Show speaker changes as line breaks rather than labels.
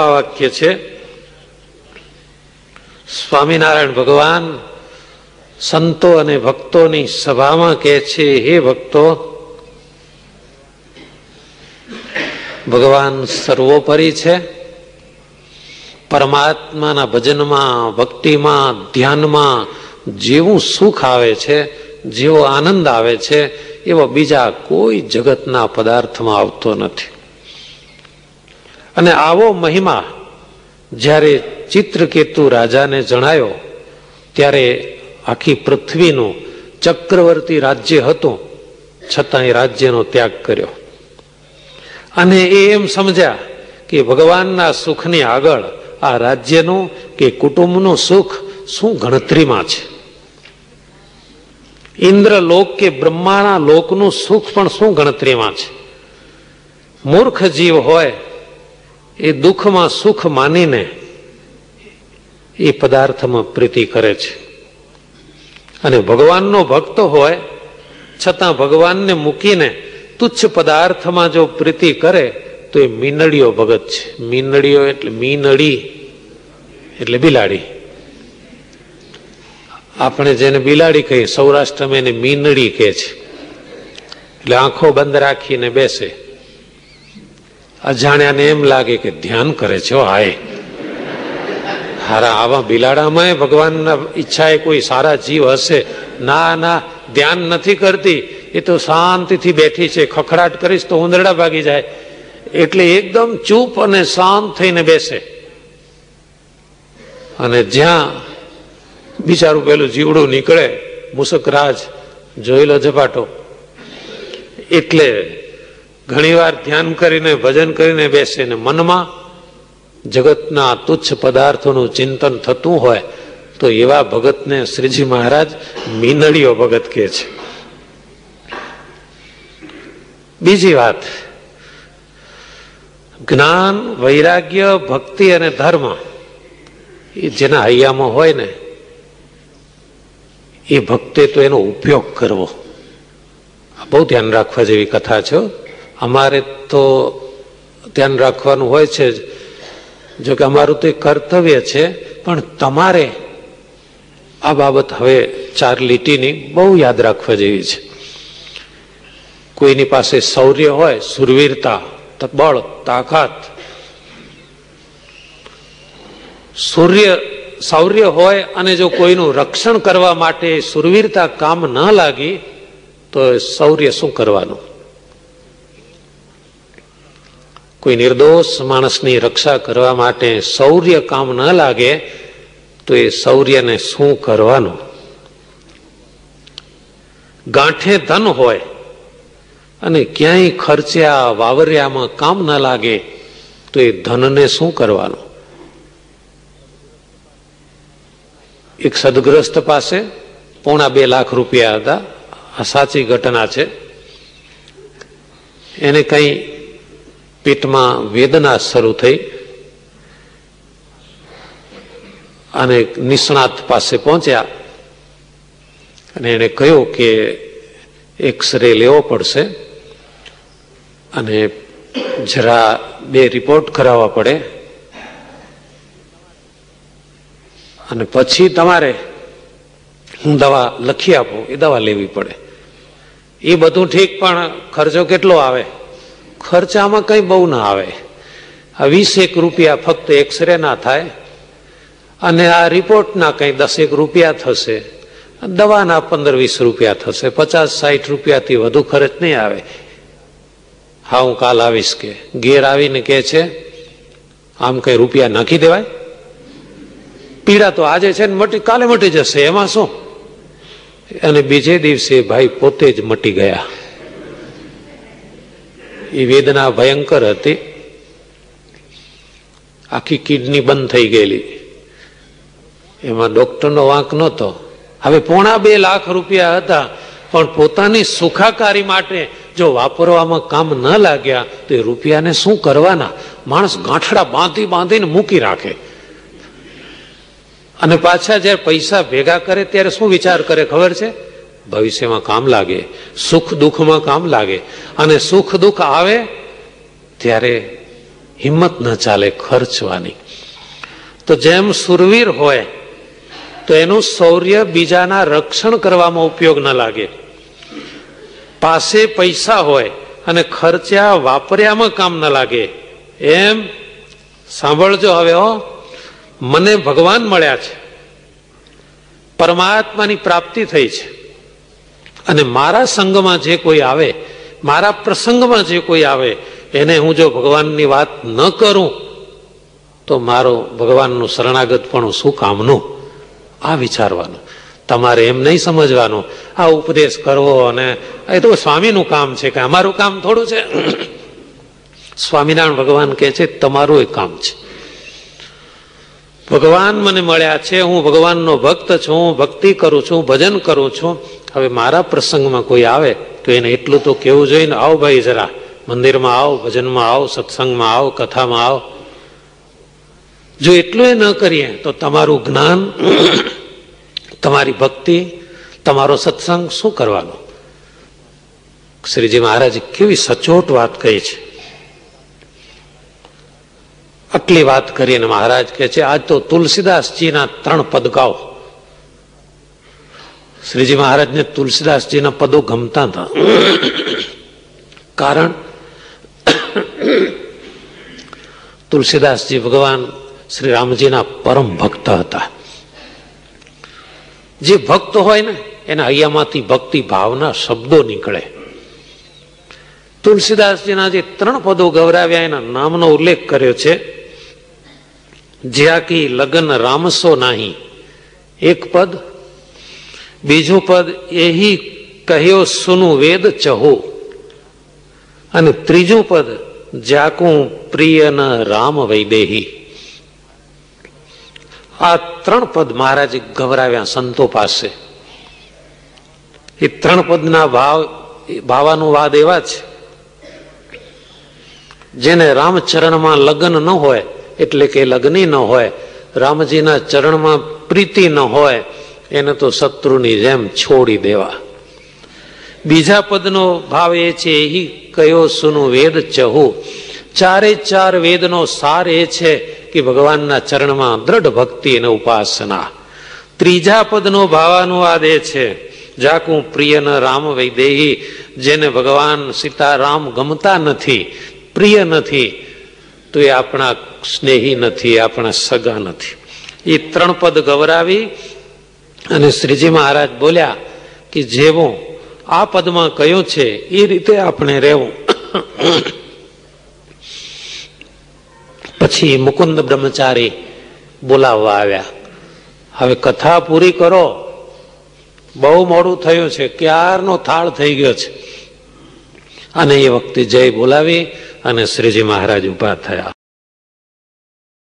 વાક્ય છે. સ્વામિનારાયણ ભગવાન સંતો અને ભક્તોની સભામાં કહે છે, હે ભક્તો, ભગવાન સર્વોપરી છે. પરમાત્માના ભજનમાં, ભક્તિમાં, ધ્યાનમાં જેવું સુખ આવે છે, જેવો આનંદ આવે છે, એવો બીજા કોઈ જગતના પદાર્થમાં આવતો નથી. અને આવો મહિમા જ્યારે ચિત્રકેતુ રાજાને જણાયો ત્યારે આખી પૃથ્વીનું ચક્રવર્તી રાજ્ય હતું, છતાં એ રાજ્યનો ત્યાગ કર્યો. અને એ એમ સમજ્યા કે ભગવાનના સુખની આગળ આ રાજ્યનું કે કુટુંબનું સુખ શું ગણતરીમાં છે. ઇન્દ્રલોક કે બ્રહ્માના લોકનું સુખ પણ શું ગણતરીમાં છે. મૂર્ખ જીવ હોય એ દુઃખમાં સુખ માનીને એ પદાર્થમાં પ્રીતિ કરે છે. અને ભગવાનનો ભક્ત હોય છતાં ભગવાનને મૂકીને તુચ્છ પદાર્થમાં જો પ્રીતિ કરે તો એ મીનડીઓ ભગત છે. મીનડીઓ એટલે મીનડી એટલે બિલાડી. આપણે જેને બિલાડી કહીએ, સૌરાષ્ટ્રમાં એને મીનડી કહે છે. એટલે આંખો બંધ રાખીને બેસે. અજાણ્યાને એમ લાગે કે ધ્યાન કરે છે. હાય હારા, આવા બિલાડામાં ભગવાનના ઈચ્છાએ કોઈ સારા જીવ હશે. ના ના, ધ્યાન નથી કરતી, એ તો શાંતિથી બેઠી છે. ખખડાટ કરીશ તો ઉંદરડા ભાગી જાય. એટલે એકદમ ચૂપ અને શાંત થઈને બેસે. અને જ્યાં બિચારું પેલું જીવડું નીકળે, મુસકરાજ જોઈ લો ઝપાટો. એટલે ઘણીવાર ધ્યાન કરીને ભજન કરીને બેસે ને મનમાં જગતના તુચ્છ પદાર્થોનું ચિંતન થતું હોય તો એવા ભગતને શ્રીજી મહારાજ મીનડીઓ ભગત કહે છે. બીજી વાત, જ્ઞાન, વૈરાગ્ય, ભક્તિ અને ધર્મ એ જેના હૈયામાં હોય ને એ ભક્તે તો એનો ઉપયોગ કરવો. બહુ ધ્યાન રાખવા જેવી કથા છે. અમારે તો ધ્યાન રાખવાનું હોય છે, જો કે અમારું તો કર્તવ્ય છે, પણ તમારે આ બાબત હવે 4 લીટીની બહુ યાદ રાખવા જેવી છે. કોઈની પાસે શૌર્ય હોય, સુરવીરતા, બળ, તાકાત, શૌર્ય હોય અને જો કોઈનું રક્ષણ કરવા માટે સુરવીરતા કામ ન લાગી તો શૌર્ય શું કરવાનું? કોઈ નિર્દોષ માણસની રક્ષા કરવા માટે શૌર્ય કામ ન લાગે તો એ શૌર્યને શું કરવાનું? ગાંઠે ધન હોય અને ક્યાંય ખર્ચ્યા વાવર્યામાં કામ ન લાગે તો એ ધનને શું કરવાનું? એક સદગ્રસ્ત પાસે ₹2.5 લાખ હતા. આ સાચી ઘટના છે. એને કઈ પેટમાં વેદના શરૂ થઈ અને નિષ્ણાત પાસે પહોંચ્યા અને એને કહ્યું કે એક્સરે લેવો પડશે અને જરા 2 રિપોર્ટ કરાવવા પડે અને પછી તમારે હું દવા લખી આપું, એ દવા લેવી પડે. એ બધું ઠીક, પણ ખર્ચો કેટલો આવે? ખર્ચામાં કઈ બહુ ના આવે. આ 20 રૂપિયા ફક્ત એક્સરે ના થાય અને આ રિપોર્ટના કઈ 10 રૂપિયા થશે, દવાના 15-20 રૂપિયા થશે, 50-60 રૂપિયાથી વધુ ખર્ચ નહીં આવે. હા, હું કાલ આવીશ કે ઘેર આવીને કે છે આમ કઈ રૂપિયા નાખી દેવાય? પીડા તો આજે છે ને મટી કાલે મટી જશે, એમાં શું? અને બીજે દિવસે ભાઈ પોતે જ મટી ગયા. એ વેદના ભયંકર હતી. આખી કિડની બંધ થઈ ગયેલી. એમાં ડોક્ટરનો વાંક નહોતો. હવે ₹2.5 લાખ હતા, પણ પોતાની સુખાકારી માટે જો વાપરવામાં કામ ન લાગ્યા તો એ રૂપિયાને શું કરવાના? માણસ ગાંઠડા બાંધીને મૂકી રાખે. અને પાછા જયારે પૈસા ભેગા કરે ત્યારે શું વિચાર કરે ખબર છે? ભવિષ્યમાં કામ લાગે, સુખ દુઃખમાં કામ લાગે. અને સુખ દુઃખ આવે ત્યારે હિંમત ન ચાલે ખર્ચવાની. તો જેમ સુરવીર હોય તો એનું શૌર્ય બીજાના રક્ષણ કરવામાં ઉપયોગ ન લાગે. પાસે પૈસા હોય અને ખર્ચ્યા વાપર્યામાં કામ ન લાગે. એમ સાંભળજો હવે, મને ભગવાન મળ્યા છે, પરમાત્માની પ્રાપ્તિ થઈ છે, અને મારા સંગમાં જે કોઈ આવે, મારા પ્રસંગમાં જે કોઈ આવે, એને હું જો ભગવાનની વાત ન કરું તો મારો ભગવાનનું શરણાગતપણું શું કામનું? આ વિચારવાનું. તમારે એમ નહીં સમજવાનું આ ઉપદેશ કરવો અને એ તો સ્વામીનું કામ છે કે અમારું કામ થોડું છે. સ્વામિનારાયણ ભગવાન કહે છે તમારું એ કામ છે. ભગવાન મને મળ્યા છે, હું ભગવાનનો ભક્ત છું, હું ભક્તિ કરું છું, ભજન કરું છું. હવે મારા પ્રસંગમાં કોઈ આવે તો એને એટલું તો કેવું જોઈએ ને, આવો ભાઈ જરા મંદિરમાં આવો, ભજનમાં આવો, સત્સંગમાં આવો, કથામાં આવો. જો એટલું એ ન કરીએ તો તમારું જ્ઞાન, તમારી ભક્તિ, તમારો સત્સંગ શું કરવાનો? શ્રીજી મહારાજ કેવી સચોટ વાત કહી છે. આટલી વાત કરીને મહારાજ કહે છે આજ તો તુલસીદાસજીના 3 પદ ગાઓ. શ્રીજી મહારાજને તુલસીદાસજીના પદો ગમતા હતા. કારણ તુલસીદાસજી ભગવાન શ્રી રામજીના પરમ ભક્ત હતા. જે ભક્ત હોય ને એના હૈયામાંથી ભક્તિ ભાવના શબ્દો નીકળે. તુલસીદાસજીના જે 3 પદો ગૌરાવ્યા એના નામનો ઉલ્લેખ કર્યો છે. જ્યા કી લગન રામસો નાહી, એક પદ. બીજું પદ એહી કહ્યો સુનું વેદ ચહો, અને ત્રીજું પદ જાકું પ્રિય ન રામ વૈદેહી. આ 3 પદ મહારાજે ગૌરાવ્યા સંતો પાસે. એ 3 પદના ભાવાનુવાદ એવા છે, જેને રામચરણમાં લગ્ન ન હોય એટલે કે લગ્ની ન હોય, રામજીના ચરણમાં પ્રીતિ ન હોય, એને તો શત્રુની જેમ છોડી દેવા. બીજા પદનો ભાવ એ છે એ કયો સુનું વેદ ચહુ. 4 વેદનો સાર એ છે કે ભગવાનના ચરણમાં દ્રઢ ભક્તિ અને ઉપાસના. ત્રીજા પદનો ભાવાનુવાદ એ છે જાકું પ્રિય ન રામ વૈદેહી, જેને ભગવાન સીતારામ ગમતા નથી, પ્રિય નથી, તો એ આપણા સ્નેહી નથી, આપણા સગા નથી. એ 3 પદ ગૌરાવી અને શ્રીજી મહારાજ બોલ્યા કે જેવું આ પદમાં કયું છે એ રીતે આપણે રહેવું. પછી મુકુંદ બ્રહ્મચારી બોલાવવા આવ્યા. હવે કથા પૂરી કરો, બહુ મોડું થયું છે, ક્યારનો થાળ થઈ ગયો છે. અને એ વખતે જય બોલાવી અને શ્રીજી મહારાજ ઉભા થયા.